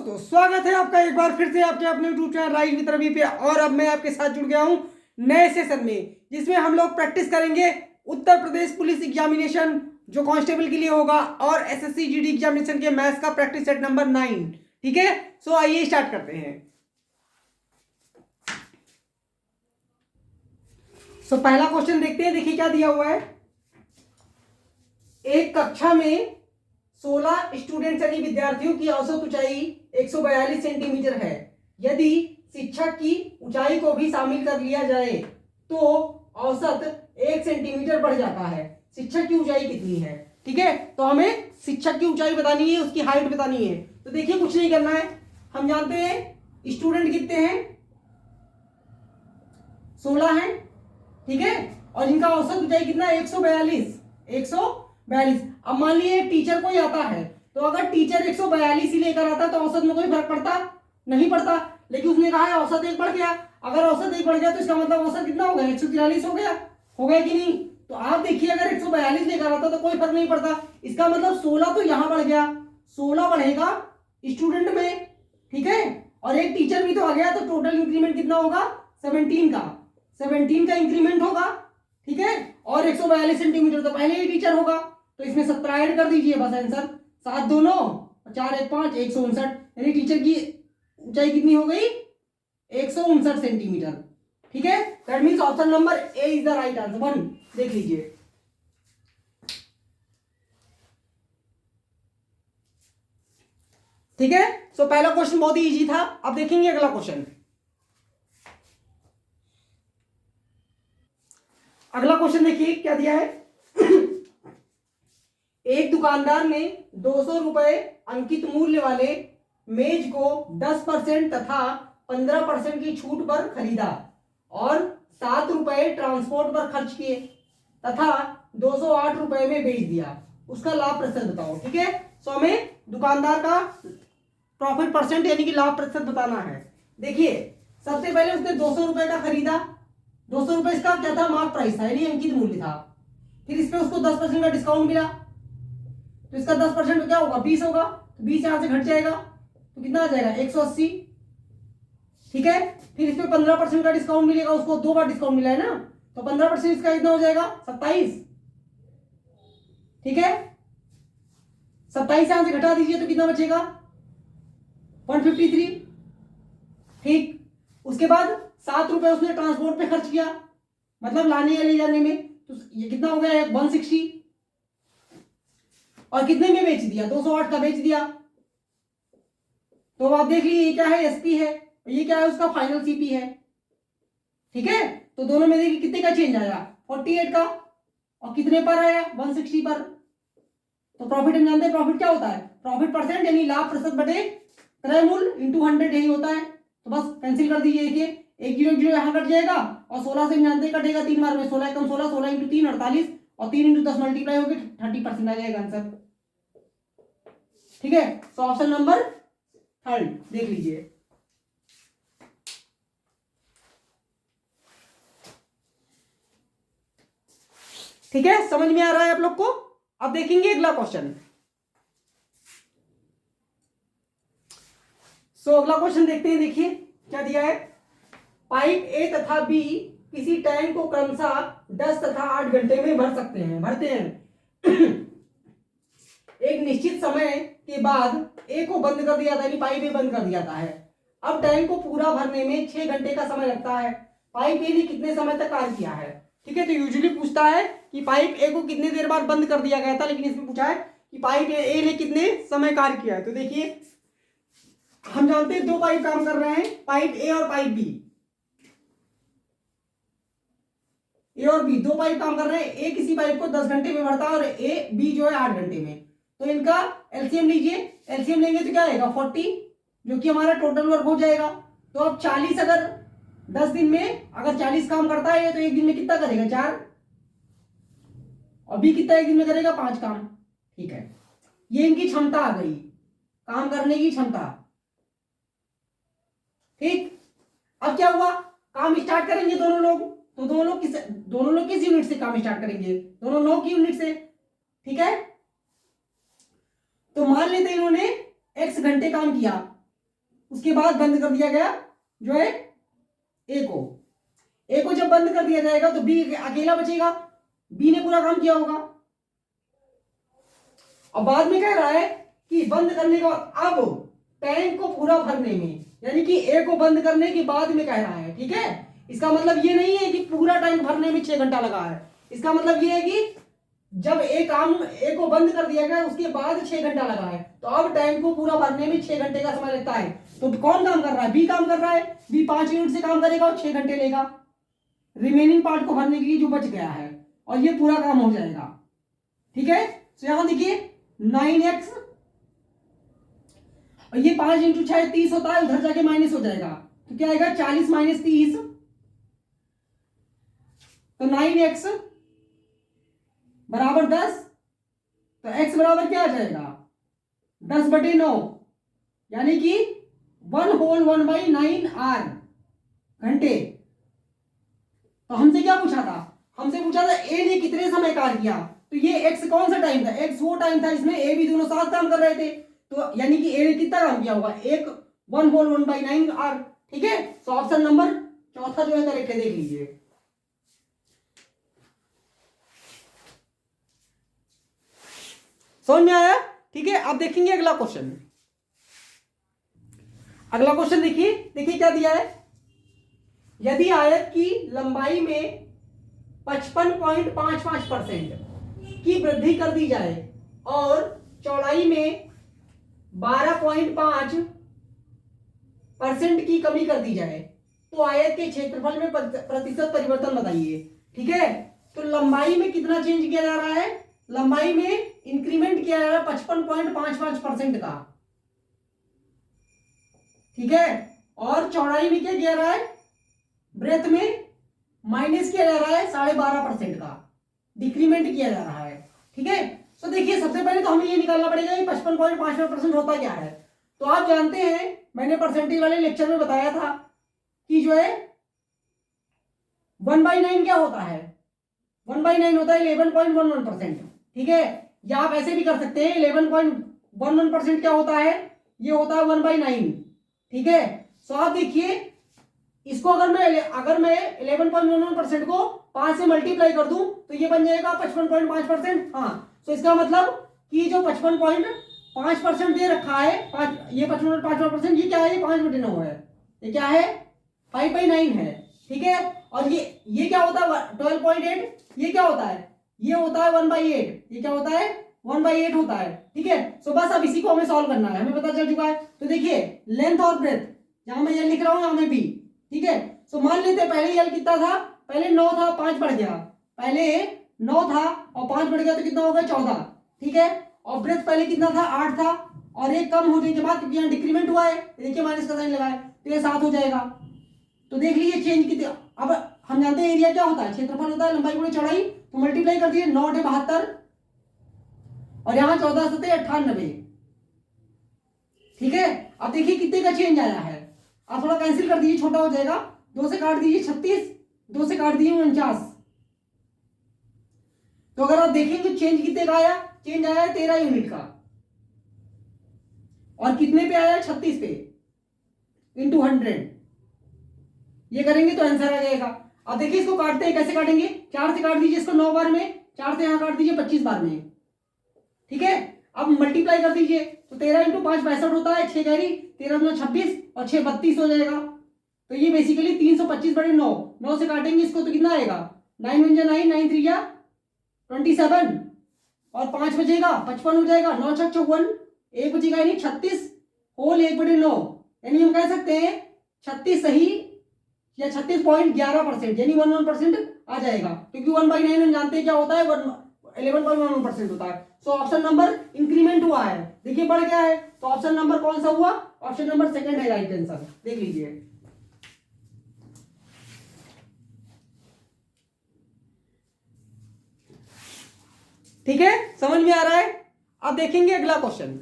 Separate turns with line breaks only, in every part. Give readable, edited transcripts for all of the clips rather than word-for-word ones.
दोस्तों, स्वागत है आपका एक बार फिर से आपके अपने YouTube channel rise with Ravi पे। और अब मैं आपके साथ जुड़ गया हूं नए सेशन में, जिसमें हम लोग प्रैक्टिस करेंगे उत्तर प्रदेश पुलिस एग्जामिनेशन जो कांस्टेबल के लिए होगा और एसएससी जीडी एग्जामिनेशन के मैथ्स का प्रैक्टिस सेट नंबर 9। ठीक है, सो आइए स्टार्ट करते हैं। सो पहला क्वेश्चन देखते हैं। देखिए क्या दिया हुआ है। एक कक्षा में 16 स्टूडेंट्स यानी विद्यार्थियों की औसत ऊंचाई 142 सेंटीमीटर है। यदि शिक्षक की ऊंचाई को भी शामिल कर लिया जाए तो औसत 1 सेंटीमीटर बढ़ जाता है। शिक्षक की ऊंचाई कितनी है? ठीक है, तो हमें शिक्षक की ऊंचाई बतानी है, उसकी हाइट बतानी है। तो देखिए कुछ नहीं करना है, हम जानते हैं स्टूडेंट कितने हैं, 16 हैं। ठीक है, और इनका औसत ऊंचाई कितना है? 142। अब मान लीजिए टीचर कोई आता है, तो अगर टीचर 142 ही लेकर आता तो औसत में कोई फर्क पड़ता नहीं पड़ता। लेकिन उसने कहा है औसत 1 बढ़ गया। अगर औसत 1 बढ़ गया तो इसका मतलब औसत कितना हो गया? 143 हो गया। हो गया कि नहीं? तो आप देखिए अगर 142 लेकर आता तो कोई फर्क नहीं पड़ता। इसका मतलब 16 तो यहां बढ़ गया, 16 बढ़ेगा स्टूडेंट में। ठीक है, और एक टीचर भी तो आ गया, तो टोटल इंक्रीमेंट कितना होगा? 17 का इंक्रीमेंट होगा। ठीक है, और 142 सेंटीमीटर तो पहले ही टीचर होगा, तो इसमें 17 ऐड कर दीजिए, बस आंसर 7 2 9 4 1 5 159। यानी टीचर की ऊंचाई कितनी हो गई? 159 सेंटीमीटर। ठीक है, that means option number A is the right answer. 1 देख लीजिए। ठीक है, सो पहला क्वेश्चन बहुत ही इजी था। अब देखेंगे अगला क्वेश्चन। अगला क्वेश्चन देखिए क्या दिया है। एक दुकानदार ने 200 रुपए अंकित मूल्य वाले मेज को 10% तथा 15% की छूट पर खरीदा और 7 रुपए ट्रांसपोर्ट पर खर्च किए तथा 208 रुपए में बेच दिया। उसका लाभ प्रतिशत बताओ। ठीक है, सो हमें दुकानदार का प्रॉफिट परसेंट यानी कि लाभ प्रतिशत बताना है। देखिए सबसे पहले उसने 200 रुपए का खरीदा। 200 रुपए इसका क्या था? मार्क प्राइस था यानी अंकित मूल्य था। फिर इस पे उसको 10% का डिस्काउंट मिला, तो इसका 10% क्या होगा? 20 होगा। तो 20 यहां से घट जाएगा तो कितना आ जाएगा? 180। ठीक है, फिर इस पे 15% का डिस्काउंट मिलेगा, उसको 2 बार डिस्काउंट मिला है ना, तो 15% इसका कितना हो जाएगा? 27। ठीक है, 27 यहां से घटा दीजिए तो कितना बचेगा? 153। ठीक, उसके बाद 7 रुपए उसने ट्रांसपोर्ट पे खर्च किया, मतलब लाने या ले जाने में, तो ये कितना हो गया? 160। और कितने में बेच दिया? 208 का बेच दिया। तो आप देख लीजिए ये क्या है? एसपी है, और ये क्या है? उसका फाइनल सीपी है। ठीक है, तो दोनों में देखिए कितने का चेंज आया? 48 का। और कितने पर आया? 160 पर। तो प्रॉफिट हम जानते हैं प्रॉफिट क्या होता है? प्रॉफिट परसेंट यानी लाभ प्रतिशत बटे क्रय मूल्य इंटू 100 यही होता है। तो बस कैंसिल कर दीजिए। देखिए 1 0 0 यहाँ कट जाएगा, और 16 से हम जानते हैं कटेगा 3 बार में। 16 कम 16, 16 इंटू 3 48, और 3 इंटू 10 मल्टीप्लाई होगी 30% आ जाएगा आंसर। ठीक है, तो ऑप्शन नंबर 3 देख लीजिए। ठीक है, समझ में आ रहा है आप लोग को? अब देखेंगे अगला क्वेश्चन। सो अगला क्वेश्चन देखते हैं। देखिए क्या दिया है। पाइप ए तथा बी किसी टैंक को क्रमशः 10 तथा 8 घंटे में भरते हैं। एक निश्चित समय के बाद ए को बंद कर दिया जाता है, यानी पाइप ए बंद कर दिया जाता है। अब टैंक को पूरा भरने में 6 घंटे का समय लगता है। पाइप ए ने कितने समय तक कार्य किया है? ठीक है, तो यूजुअली पूछता है कि पाइप ए को कितने देर बाद बंद कर दिया गया था, लेकिन इसमें पूछा है कि पाइप ए ने कितने समय कार्य किया है। तो देखिए हम जानते हैं 2 पाइप काम कर रहे हैं, पाइप ए और पाइप बी। ए और बी 2 पाइप काम कर रहे हैं। ए किसी पाइप को 10 घंटे में भरता है और ए बी जो है 8 घंटे में। तो इनका एलसीएम लीजिए। एलसीएम लेंगे तो क्या आएगा? 40, जो कि हमारा टोटल वर्क हो जाएगा। तो अब 40 अगर 10 दिन में अगर 40 काम करता है तो एक दिन में कितना करेगा? 4। और बी कितना एक दिन में करेगा? 5 काम। ठीक है, ये इनकी क्षमता आ गई, काम करने की क्षमता। ठीक, अब क्या हुआ? काम स्टार्ट करेंगे दोनों लोग, तो दोनों लोग किस यूनिट से काम स्टार्ट करेंगे? दोनों 9 की यूनिट से। ठीक है, तो मान लेते हैं इन्होंने x घंटे काम किया, उसके बाद बंद कर दिया गया जो है ए को जब बंद कर दिया जाएगा तो बी अकेला बचेगा, बी ने पूरा काम किया होगा। अब बाद में कह रहा है कि बंद करने के बाद अब टैंक को पूरा भरने में, यानी कि ए को बंद करने के बाद में कह रहा है, ठीक है। इसका मतलब ये नहीं है कि पूरा टैंक भरने में 6 घंटा लगा है, इसका मतलब ये है कि जब ए को बंद कर दिया गया उसके बाद 6 घंटा लगा है, तो अब टैंक को पूरा भरने में 6 घंटे का समय लगता है। तो कौन काम कर रहा है? बी काम कर रहा है। बी 5 यूनिट से काम करेगा और 6 घंटे लेगा रिमेनिंग पार्ट को भरने के लिए जो बच गया है, और ये पूरा काम हो जाएगा, ठीक है। तो यहां देखिए 9x और ये 5 इंटू 6 30 होता है, उधर जाके माइनस हो जाएगा, तो क्या आएगा 40 माइनस 30, तो 9x बराबर 10, तो x बराबर क्या आ जाएगा 10/9, यानी कि 1/9 आर घंटे। तो हमसे क्या पूछा था? हमसे पूछा था ए ने कितने समय कार्य किया, तो ये x कौन सा टाइम था? x वो टाइम था इसमें ए भी दोनों साथ काम कर रहे थे, तो यानी कि ए ने कितना काम किया होगा? 1/9 आर, ठीक है। तो ऑप्शन नंबर चौथा जो है करेक्ट है, देख लीजिए। समझ में आया? ठीक है। अब देखेंगे अगला क्वेश्चन। अगला क्वेश्चन देखिए क्या दिया है। यदि आयत की लंबाई में 55.55% की वृद्धि कर दी जाए और चौड़ाई में 12.5% की कमी कर दी जाए, तो आयत के क्षेत्रफल में प्रतिशत परिवर्तन बताइए, ठीक है। तो लंबाई में कितना चेंज किया जा रहा है? लंबाई में इंक्रीमेंट किया जा रहा है 55.55% का, ठीक है। और चौड़ाई में क्या किया जा रहा है? ब्रेथ में माइनस किया जा रहा है 12.5% का, डिक्रीमेंट किया जा रहा है, ठीक है। तो देखिए सबसे पहले तो हमें ये निकालना पड़ेगा कि 55.55% होता क्या है। तो आप जानते हैं, मैंने परसेंटेज वाले लेक्चर में बताया था कि जो है 1/9 क्या होता है? 1/9 होता है 11.11%, ठीक है। या आप ऐसे भी कर सकते हैं 11.11% क्या होता है? ये होता है 1/9, ठीक है। तो आप देखिए इसको अगर मैं 11.11% को 5 से मल्टीप्लाई कर दूं तो ये बन जाएगा 55.5%। हाँ, तो इसका मतलब कि जो 55.5% दे रखा है, ये 55.5%, ये क्या है? ये 5/9 है, ये क्या है? 5/9 है, ठीक है। और ये क्या होता है? 12.8, ये क्या होता है? ये होता है 1/8, ये क्या होता है? 1/8 होता है, ठीक है। सो बस अब इसी को हमें सॉल्व करना है, हमें पता चल चुका है। तो देखिए लेंथ और ब्रेथ, यहां मैं ये लिख रहा हूं, यहां में भी, ठीक है। सो मान लेते हैं पहले यल कितना था? पहले 9 था, 5 बढ़ गया, पहले 9 था और 5 बढ़ गया तो कितना हो गया? 14, ठीक है। और ब्रेथ पहले कितना था? 8 था, और एक कम होने के बाद क्योंकि यहाँ डिक्रीमेंट हुआ है, देखिए माइनस का साइन लगा है, तो ये 7 हो जाएगा। तो देख लीजिए चेंज कितने। अब हम जानते हैं एरिया क्या होता है? क्षेत्रफल होता है लंबाई गुणे चौड़ाई, तो मल्टीप्लाई कर दिए 9 × 72 और यहाँ 14 × 7 = 98, ठीक है। अब देखिए कितने का चेंज आया है। आप थोड़ा कैंसिल कर दीजिए, छोटा हो जाएगा, 2 से काट दीजिए 36, 2 से काट दीजिए 49। तो अगर आप देखेंगे चेंज कितने का आया? चेंज आया है 13 यूनिट का, और कितने पे आया है? 36 पे, इंटू 100। ये करेंगे तो आंसर आ जाएगा। अब देखिए इसको काटते हैं, कैसे काटेंगे? 4 से काट दीजिए इसको 9 बार में, 4 से यहां काट दीजिए 25 बार में, ठीक है। अब मल्टीप्लाई कर दीजिए, तो 13 × 5 62 होता है, 6 कैरी, 13 × 9 26 और 6 32 हो जाएगा। तो ये बेसिकली 325/9, 9 से काटेंगे इसको तो कितना आएगा? 9 × 9, 9 × 3 = 27 और 5 बचेगा 55 हो जाएगा, 9 × 6 = 54, एक बचेगा यानी 36 होल 1/9, यानी हम कह सकते हैं 36 सही या 36.11%, यानी 11% आ जाएगा, क्योंकि 1/9 हम जानते हैं क्या होता है? 11.11% होता है। सो ऑप्शन नंबर इंक्रीमेंट हुआ है, देखिए बढ़ गया है, तो ऑप्शन नंबर कौन सा हुआ? ऑप्शन नंबर सेकंड है राइट आंसर, देख लीजिए। ठीक है, समझ में आ रहा है? अब देखेंगे अगला क्वेश्चन।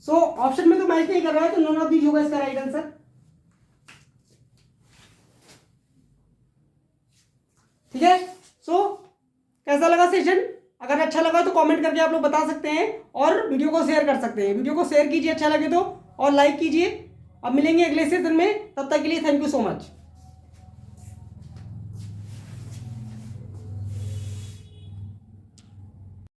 सो ऑप्शन में तो मैच नहीं कर रहा है, तो नॉन ऑफ दीज होगा इसका राइट आंसर। ठीक है। सो कैसा लगा सेशन? अगर अच्छा लगा तो कमेंट करके आप लोग बता सकते हैं और वीडियो को शेयर कर सकते हैं। वीडियो को शेयर कीजिए अच्छा लगे तो, और लाइक कीजिए। अब मिलेंगे अगले सेशन में, तब तक के लिए थैंक यू सो मच।